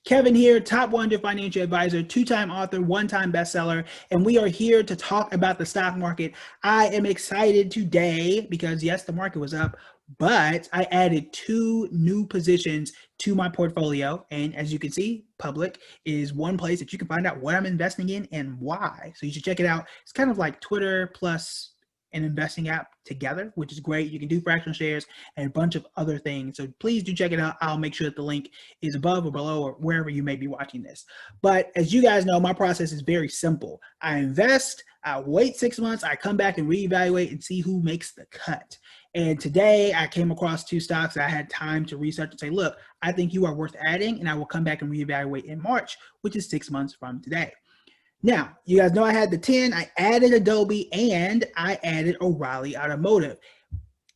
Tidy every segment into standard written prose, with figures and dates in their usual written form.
Kevin here, top 100 financial advisor, two-time author, one-time bestseller, and we are here to talk about the stock market. I am excited today because yes, the market was up, but I added two new positions to my portfolio. And as you can see, public is one place that you can find out what I'm investing in and why. So you should check it out. It's kind of like Twitter plus an investing app together, which is great. You can do fractional shares and a bunch of other things. So please do check it out. I'll make sure that the link is above or below or wherever you may be watching this. But as you guys know, my process is very simple. I invest, I wait 6 months, I come back and reevaluate and see who makes the cut. And today I came across two stocks that I had time to research and say, look, I think you are worth adding, and I will come back and reevaluate in March, which is 6 months from today. Now, you guys know I had the 10, I added Adobe, and I added O'Reilly Automotive.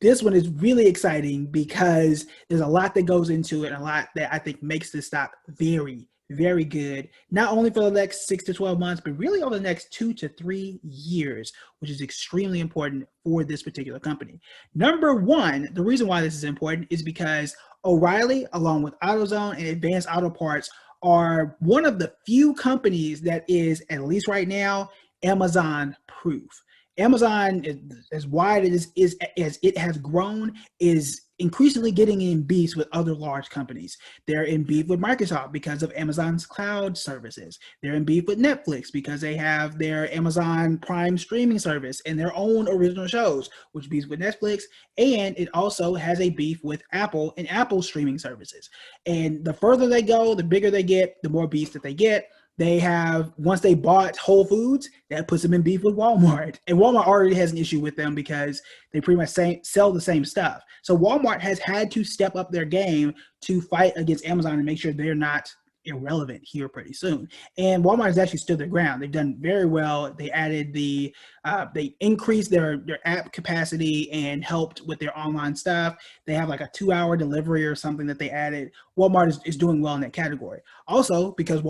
This one is really exciting because there's a lot that goes into it and a lot that I think makes this stock very, very good, not only for the next 6 to 12 months, but really over the next 2 to 3 years, which is extremely important for this particular company. Number one, the reason why this is important is because O'Reilly, along with AutoZone and Advanced Auto Parts, are one of the few companies that is, at least right now, Amazon proof. Amazon, as wide as it has grown, is increasingly getting in beefs with other large companies. They're in beef with Microsoft because of Amazon's cloud services. They're in beef with Netflix because they have their Amazon Prime streaming service and their own original shows, which beefs with Netflix. And it also has a beef with Apple and Apple streaming services. And the further they go, the bigger they get, the more beefs that they get. They have, once they bought Whole Foods, that puts them in beef with Walmart. And Walmart already has an issue with them because they pretty much sell the same stuff. So Walmart has had to step up their game to fight against Amazon and make sure they're not irrelevant here pretty soon. And Walmart has actually stood their ground. They've done very well. They added they increased their app capacity and helped with their online stuff. They have like a 2-hour delivery or something that they added. Walmart is doing well in that category. Also, because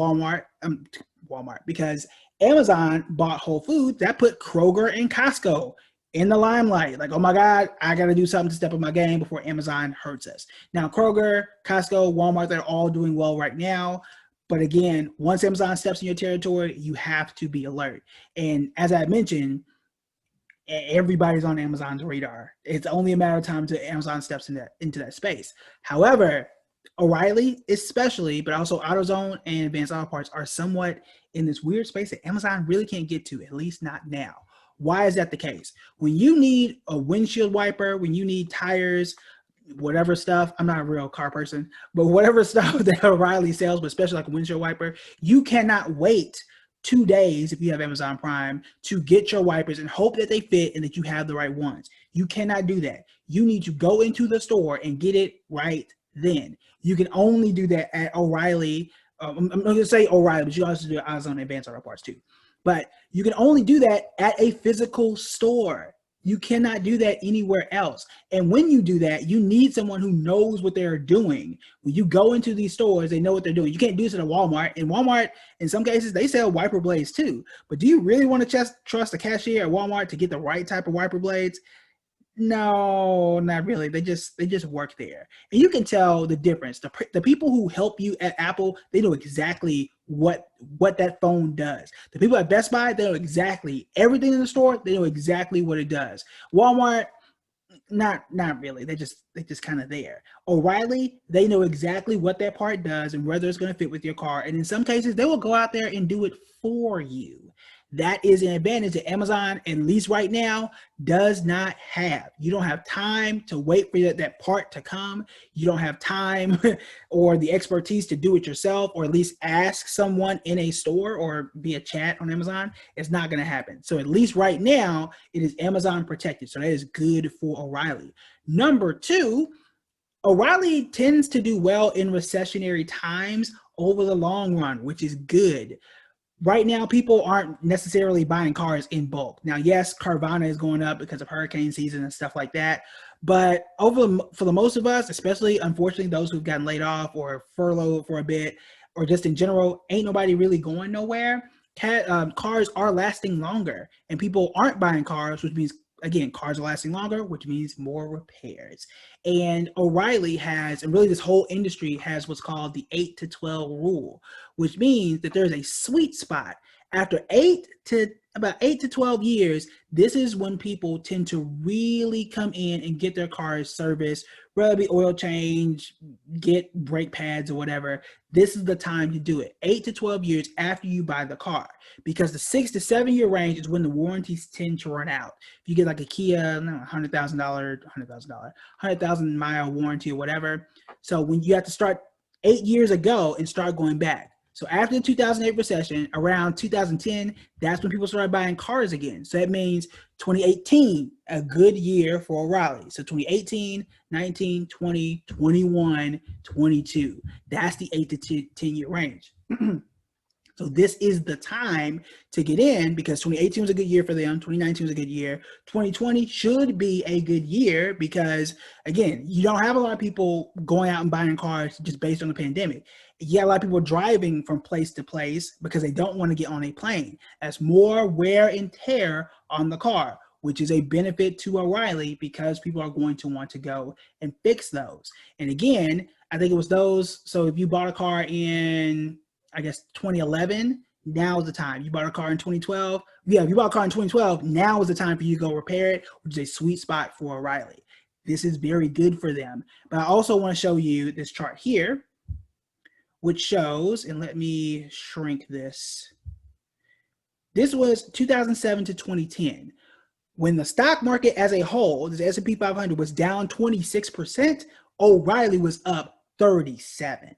because Amazon bought Whole Foods, that put Kroger and Costco in the limelight. Like, oh my God, I got to do something to step up my game before Amazon hurts us. Now, Kroger, Costco, Walmart, they're all doing well right now. But again, once Amazon steps in your territory, you have to be alert. And as I mentioned, everybody's on Amazon's radar. It's only a matter of time until Amazon steps into that space. However, O'Reilly especially, but also AutoZone and Advanced Auto Parts are somewhat in this weird space that Amazon really can't get to, at least not now. Why is that the case? When you need a windshield wiper, when you need tires, whatever stuff, I'm not a real car person, but whatever stuff that O'Reilly sells, but especially like a windshield wiper, you cannot wait 2 days if you have Amazon Prime to get your wipers and hope that they fit and that you have the right ones. You cannot do that. You need to go into the store and get it right then. You can only do that at O'Reilly. I'm going to say O'Reilly, but you also do AutoZone and Advanced Auto Parts too. But you can only do that at a physical store. You cannot do that anywhere else. And when you do that, you need someone who knows what they're doing. When you go into these stores, they know what they're doing. You can't do this at a Walmart. And Walmart, in some cases, they sell wiper blades too. But do you really want to trust a cashier at Walmart to get the right type of wiper blades? No, not really. They just work there. And you can tell the difference. The people who help you at Apple, they know exactly what that phone does. The people at Best Buy, they know exactly everything in the store. They know exactly what it does. Walmart, not really. They just kind of there. O'Reilly, they know exactly what that part does and whether it's going to fit with your car. And in some cases, they will go out there and do it for you. That is an advantage that Amazon, at least right now, does not have. You don't have time to wait for that part to come. You don't have time or the expertise to do it yourself, or at least ask someone in a store or via chat on Amazon. It's not going to happen. So at least right now, it is Amazon protected. So that is good for O'Reilly. Number two, O'Reilly tends to do well in recessionary times over the long run, which is good. Right now, people aren't necessarily buying cars in bulk. Now, yes, Carvana is going up because of hurricane season and stuff like that. But for the most of us, especially, unfortunately, those who've gotten laid off or furloughed for a bit, or just in general, ain't nobody really going nowhere. Cars are lasting longer, and people aren't buying cars, which means again, cars are lasting longer, which means more repairs. And O'Reilly has, and really this whole industry has what's called the 8 to 12 rule, which means that there's a sweet spot. After about 8 to 12 years, this is when people tend to really come in and get their cars serviced, whether it be oil change, get brake pads or whatever. This is the time to do it. 8 to 12 years after you buy the car, because the 6 to 7 year range is when the warranties tend to run out. If you get like a Kia, $100,000 mile warranty or whatever. So when you have to start 8 years ago and start going back. So after the 2008 recession, around 2010, that's when people started buying cars again. So that means 2018, a good year for O'Reilly. So 2018, 19, 20, 21, 22. That's the 8 to 10 year range. So this is the time to get in, because 2018 was a good year for them. 2019 was a good year. 2020 should be a good year because, again, you don't have a lot of people going out and buying cars just based on the pandemic. You got a lot of people driving from place to place because they don't want to get on a plane. That's more wear and tear on the car, which is a benefit to O'Reilly because people are going to want to go and fix those. And again, I think it was those. So if you bought a car in, I guess, 2011, now is the time. You bought a car in 2012. Yeah, if you bought a car in 2012, now is the time for you to go repair it, which is a sweet spot for O'Reilly. This is very good for them. But I also want to show you this chart here, which shows, and let me shrink this. This was 2007 to 2010. When the stock market as a whole, the S&P 500 was down 26%, O'Reilly was up 37%.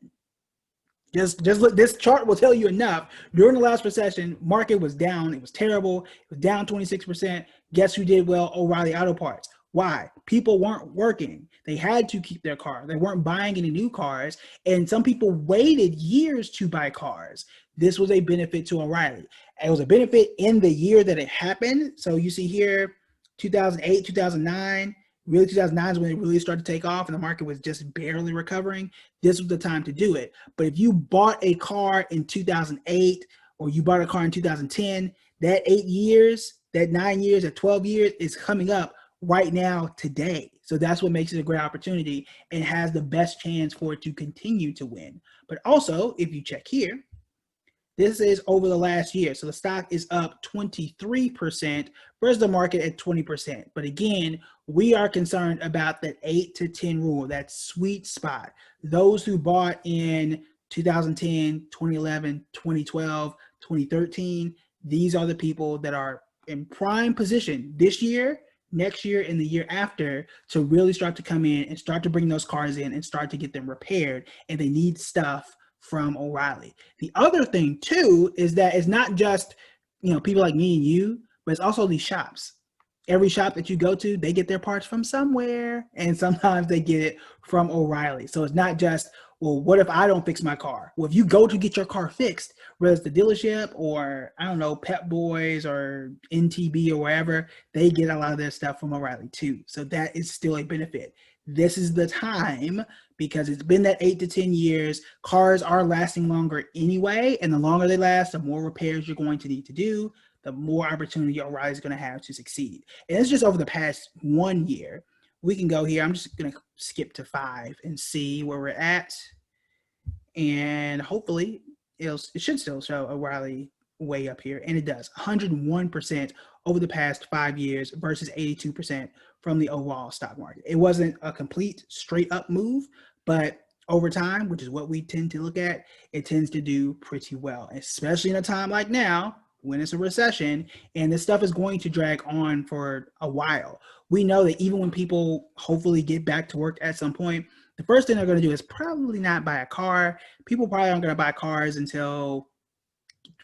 Just look, this chart will tell you enough. During the last recession, market was down. It was terrible. It was down 26%. Guess who did well? O'Reilly Auto Parts. Why? People weren't working. They had to keep their car. They weren't buying any new cars. And some people waited years to buy cars. This was a benefit to O'Reilly. It was a benefit in the year that it happened. So you see here, 2008, 2009, really 2009 is when it really started to take off and the market was just barely recovering. This was the time to do it. But if you bought a car in 2008 or you bought a car in 2010, that 8 years, that 9 years, that 12 years is coming up right now today. So that's what makes it a great opportunity and has the best chance for it to continue to win. But also, if you check here, this is over the last year. So the stock is up 23% versus the market at 20%. But again, we are concerned about that 8 to 10 rule, that sweet spot. Those who bought in 2010, 2011, 2012, 2013, these are the people that are in prime position this year, next year, and the year after to really start to come in and start to bring those cars in and start to get them repaired. And they need stuff from O'Reilly. The other thing too is that it's not just, people like me and you, but it's also these shops. Every shop that you go to, they get their parts from somewhere, and sometimes they get it from O'Reilly. So it's not just, well, what if I don't fix my car? Well, if you go to get your car fixed, whether it's the dealership or, I don't know, Pep Boys or NTB or wherever, they get a lot of their stuff from O'Reilly too. So that is still a benefit. This is the time, because it's been that 8 to 10 years. Cars are lasting longer anyway, and the longer they last, the more repairs you're going to need to do, the more opportunity O'Reilly is going to have to succeed. And it's just over the past 1 year. We can go here. I'm just going to skip to 5 and see where we're at. And hopefully it should still show O'Reilly way up here. And it does. 101% over the past 5 years versus 82% from the overall stock market. It wasn't a complete straight up move, but over time, which is what we tend to look at, it tends to do pretty well, especially in a time like now when it's a recession and this stuff is going to drag on for a while. We know that even when people hopefully get back to work at some point, the first thing they're going to do is probably not buy a car. People probably aren't going to buy cars until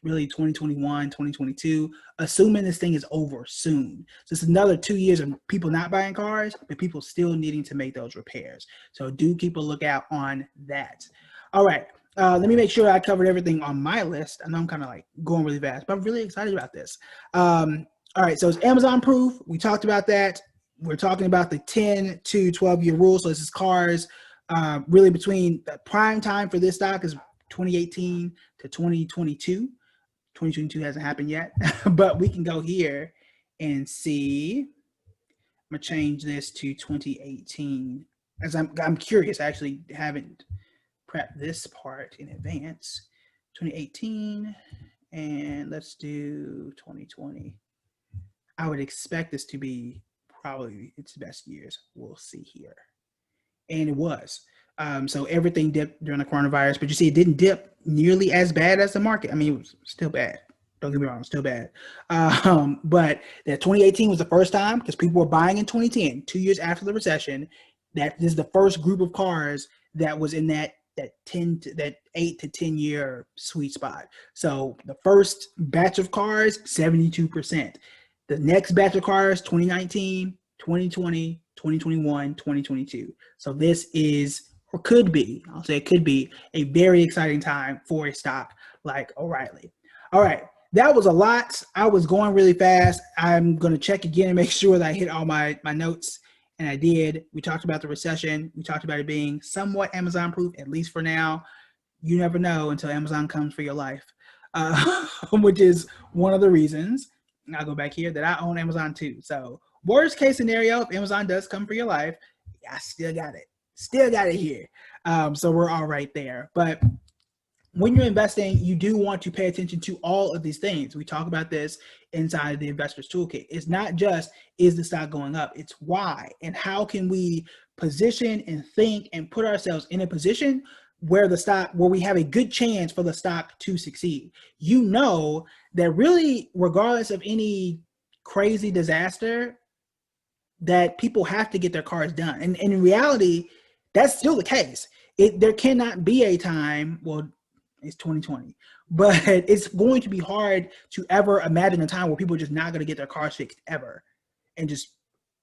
really 2021, 2022, assuming this thing is over soon. So it's another 2 years of people not buying cars, but people still needing to make those repairs. So do keep a lookout on that. All right. Let me make sure I covered everything on my list. I know I'm kind of like going really fast, but I'm really excited about this. All right. So it's Amazon proof. We talked about that. We're talking about the 10 to 12 year rule. So this is cars really between the prime time for this stock is 2018 to 2022. 2022 hasn't happened yet, but we can go here and see. I'm gonna change this to 2018 as I'm curious. I actually haven't prepped this part in advance. 2018, and let's do 2020. I would expect this to be probably its best years. We'll see here. And it was. So everything dipped during the coronavirus, but you see, it didn't dip nearly as bad as the market. I mean, it was still bad. Don't get me wrong, still bad. But that 2018 was the first time because people were buying in 2010, 2 years after the recession. That this is the first group of cars that was in that 8 to 10 year sweet spot. So the first batch of cars, 72%. The next batch of cars, 2019, 2020, 2021, 2022. So this is, or could be, I'll say it could be, a very exciting time for a stock like O'Reilly. All right, that was a lot. I was going really fast. I'm going to check again and make sure that I hit all my notes, and I did. We talked about the recession. We talked about it being somewhat Amazon-proof, at least for now. You never know until Amazon comes for your life, which is one of the reasons, I'll go back here, that I own Amazon too. So worst case scenario, if Amazon does come for your life, I still got it. Still got it here. So we're all right there. But when you're investing, you do want to pay attention to all of these things. We talk about this inside the Investor's Toolkit. It's not just, is the stock going up? It's why, and how can we position and think and put ourselves in a position where we have a good chance for the stock to succeed. You know that really, regardless of any crazy disaster, that people have to get their cars done. And in reality, that's still the case. There cannot be a time, well, it's 2020, but it's going to be hard to ever imagine a time where people are just not going to get their cars fixed ever and just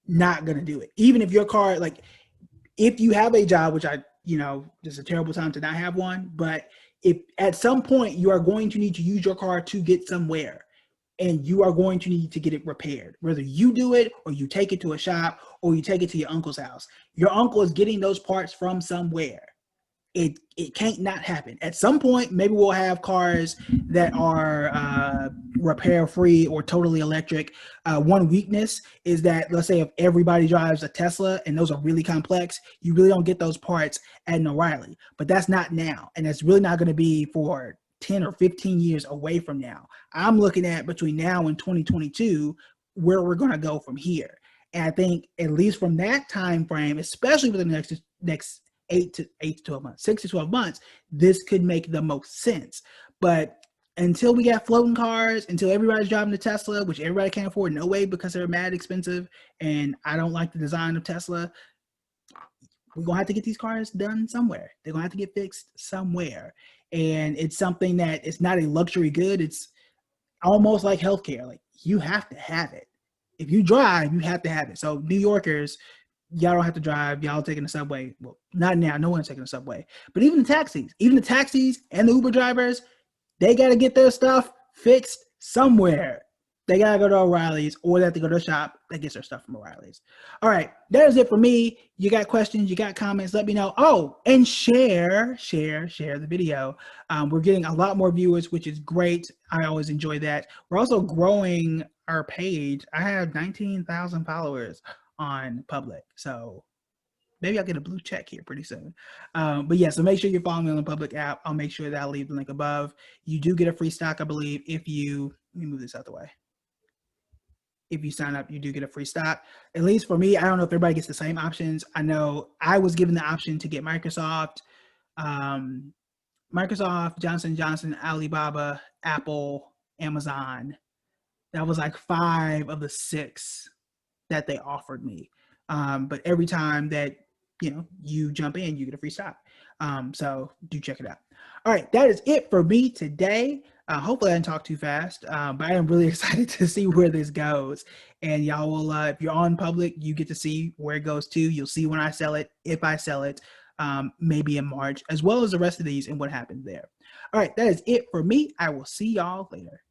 not going to do it. Even if your car, like, if you have a job, which it's a terrible time to not have one, but if at some point you are going to need to use your car to get somewhere, and you are going to need to get it repaired, whether you do it or you take it to a shop or you take it to your uncle's house, your uncle is getting those parts from somewhere. It can't not happen. At some point, maybe we'll have cars that are repair free or totally electric. One weakness is that, let's say if everybody drives a Tesla and those are really complex, you really don't get those parts at an O'Reilly. But that's not now, and it's really not going to be for 10 or 15 years away from now. I'm looking at between now and 2022 where we're going to go from here. And I think at least from that time frame, especially within the next 8 to 12 months, 6 to 12 months, this could make the most sense. But until we got floating cars, until everybody's driving the Tesla, which everybody can't afford, no way, because they're mad expensive, and I don't like the design of Tesla, we're going to have to get these cars done somewhere. They're going to have to get fixed somewhere. And it's something that it's not a luxury good. It's almost like healthcare. Like, you have to have it. If you drive, you have to have it. So New Yorkers, y'all don't have to drive. Y'all taking the subway. Well, not now. No one's taking the subway. But even the taxis and the Uber drivers, they got to get their stuff fixed somewhere. They got to go to O'Reilly's, or they have to go to a shop that gets their stuff from O'Reilly's. All right, that is it for me. You got questions, you got comments, let me know. Oh, and share the video. We're getting a lot more viewers, which is great. I always enjoy that. We're also growing our page. I have 19,000 followers on public. So maybe I'll get a blue check here pretty soon. But yeah, so make sure you're following me on the public app. I'll make sure that I'll leave the link above. You do get a free stock, I believe, if you, let me move this out the way. If you sign up, you do get a free stock. At least for me, I don't know if everybody gets the same options. I know I was given the option to get Microsoft, Johnson & Johnson, Alibaba, Apple, Amazon. That was like 5 of the 6 that they offered me. But every time that you jump in, you get a free stock. So do check it out. All right, that is it for me today. Hopefully I didn't talk too fast, but I am really excited to see where this goes. And y'all will, if you're on public, you get to see where it goes to. You'll see when I sell it, if I sell it, maybe in March, as well as the rest of these and what happens there. All right, that is it for me. I will see y'all later.